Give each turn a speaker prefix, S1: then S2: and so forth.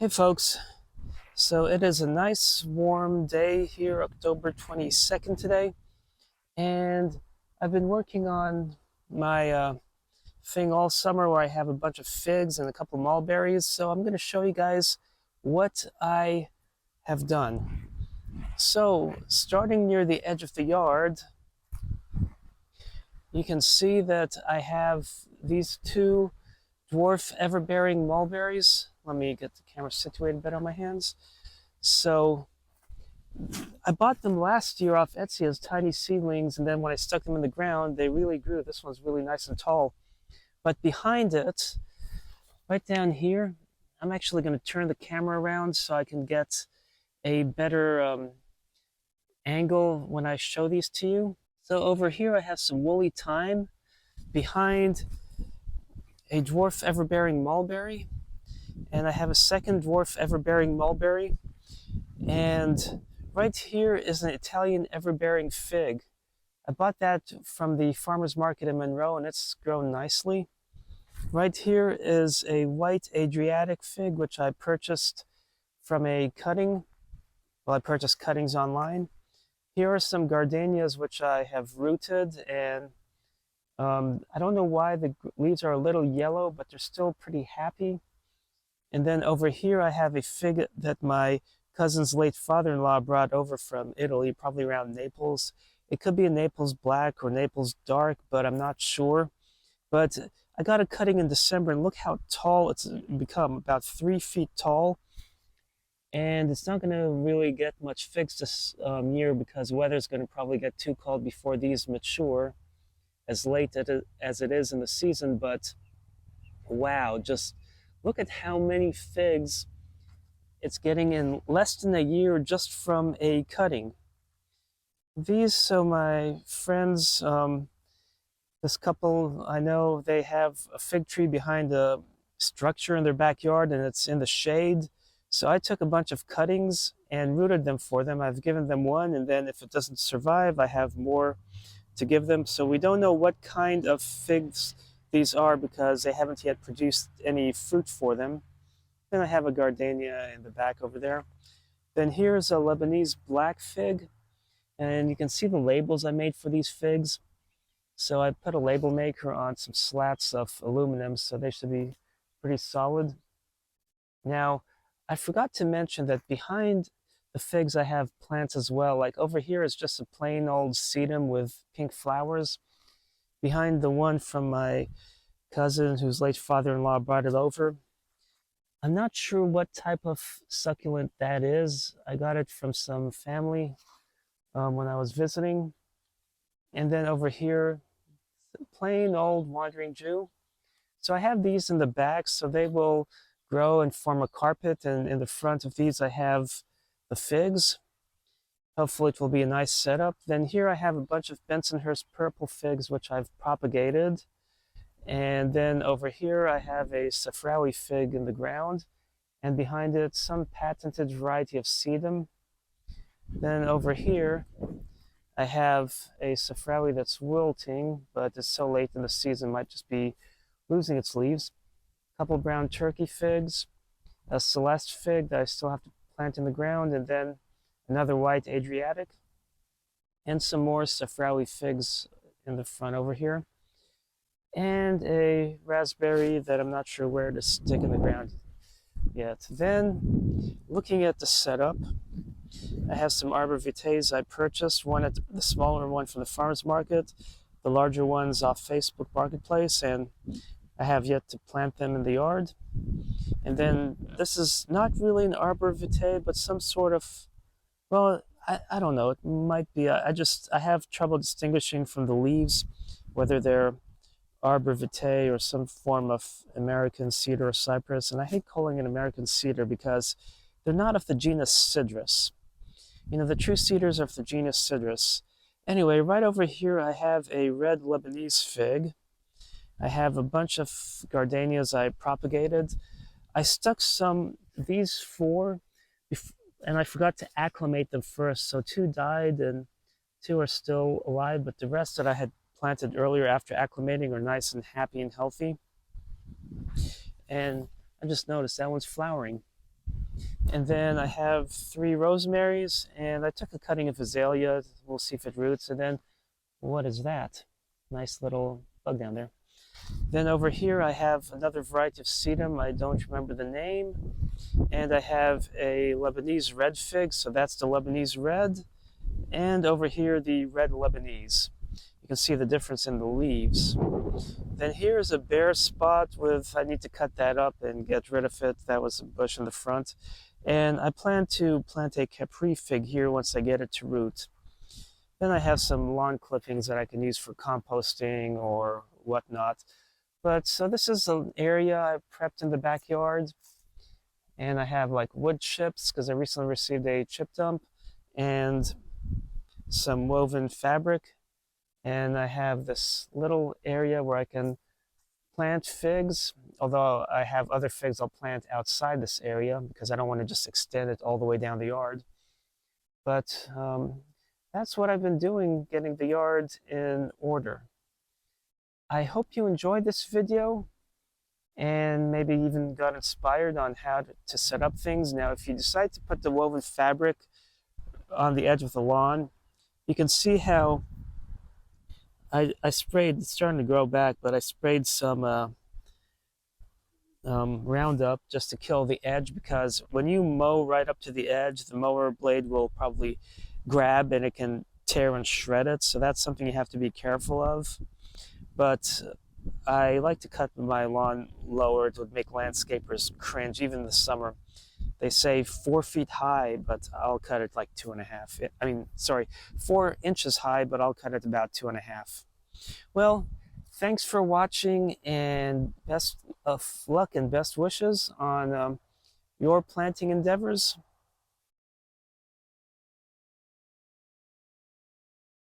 S1: Hey folks, so it is a nice warm day here, October 22nd today, and I've been working on my thing all summer where I have a bunch of figs and a couple mulberries, so I'm going to show you guys what I have done. So starting near the edge of the yard, you can see that I have these two Dwarf Ever-bearing Mulberries. Let me get the camera situated better on my hands. So I bought them last year off Etsy as tiny seedlings, and then when I stuck them in the ground, they really grew. This one's really nice and tall. But behind it, right down here, I'm actually going to turn the camera around so I can get a better angle when I show these to you. So over here I have some Wooly Thyme behind a Dwarf Ever-bearing Mulberry, and I have a second Dwarf Ever-bearing Mulberry, and right here is an Italian Everbearing Fig. I bought that from the farmer's market in Monroe, and it's grown nicely. Right here is a white Adriatic Fig, which I purchased from a cutting. Well, I purchased cuttings online. Here are some gardenias which I have rooted, and I don't know why the leaves are a little yellow, but they're still pretty happy. And then over here I have a fig that my cousin's late father-in-law brought over from Italy, probably around Naples. It could be a Naples black or Naples dark, but I'm not sure. But I got a cutting in December, and look how tall it's become, about 3 feet tall. And it's not going to really get much figs this year because weather's going to probably get too cold before these mature, as late as it is in the season. But wow, just look at how many figs it's getting in less than a year just from a cutting. So my friends, this couple, I know they have a fig tree behind a structure in their backyard, and it's in the shade. So I took a bunch of cuttings and rooted them for them. I've given them one, and then if it doesn't survive, I have more to give them. So we don't know what kind of figs these are because they haven't yet produced any fruit for them. Then I have a gardenia in the back over there. Then here's a Lebanese black fig, and you can see the labels I made for these figs. So I put a label maker on some slats of aluminum, so they should be pretty solid. Now, I forgot to mention that behind the figs I have plants as well. Like over here is just a plain old sedum with pink flowers. Behind the one from my cousin whose late father-in-law brought it over, I'm not sure what type of succulent that is. I got it from some family when I was visiting. And then over here, plain old wandering Jew. So I have these in the back, so they will grow and form a carpet. And in the front of these, I have the figs. Hopefully it will be a nice setup. Then here I have a bunch of Bensonhurst Purple figs, which I've propagated. And then over here I have a Sefrawi Fig in the ground, and behind it some patented variety of sedum. Then over here I have a Sefrawi that's wilting, but it's so late in the season, might just be losing its leaves. A couple brown turkey figs, a Celeste Fig that I still have to plant in the ground, and then another white Adriatic, and some more Sefrawi figs in the front over here, and a raspberry that I'm not sure where to stick in the ground yet. Then, looking at the setup, I have some Arborvitaes I purchased, one at the smaller one from the farmer's market, the larger ones off Facebook Marketplace, and I have yet to plant them in the yard. And then this is not really an Arborvitae, but some sort of, well, I don't know, it might be, I have trouble distinguishing from the leaves whether they're Arborvitae or some form of American cedar or cypress. And I hate calling it American cedar because they're not of the genus Cedrus. You know, the true cedars are of the genus Cedrus. Anyway, right over here I have a red Lebanese fig. I have a bunch of gardenias I propagated. I stuck these 4, and I forgot to acclimate them first. So 2 died and 2 are still alive, but the rest that I had planted earlier after acclimating are nice and happy and healthy. And I just noticed that one's flowering. And then I have 3 rosemaries, and I took a cutting of azalea. We'll see if it roots. And then, what is that? Nice little bug down there. Then over here I have another variety of sedum. I don't remember the name. And I have a Lebanese Red Fig, so that's the Lebanese Red. And over here, the Red Lebanese. You can see the difference in the leaves. Then here's a bare spot with, I need to cut that up and get rid of it. That was a bush in the front. And I plan to plant a Capri fig here once I get it to root. Then I have some lawn clippings that I can use for composting or whatnot. But so this is an area I prepped in the backyard. And I have like wood chips because I recently received a chip dump and some woven fabric. And I have this little area where I can plant figs, although I have other figs I'll plant outside this area because I don't want to just extend it all the way down the yard. But that's what I've been doing, getting the yard in order. I hope you enjoyed this video and maybe even got inspired on how to set up things. Now, if you decide to put the woven fabric on the edge of the lawn, you can see how I sprayed, it's starting to grow back, but I sprayed some Roundup just to kill the edge, because when you mow right up to the edge, the mower blade will probably grab and it can tear and shred it. So that's something you have to be careful of. But I like to cut my lawn lower. It would make landscapers cringe, even in the summer. They say 4 feet high, but I'll cut it like 2.5. I mean, sorry, 4 inches high, but I'll cut it about 2.5. Well, thanks for watching, and best of luck and best wishes on your planting endeavors.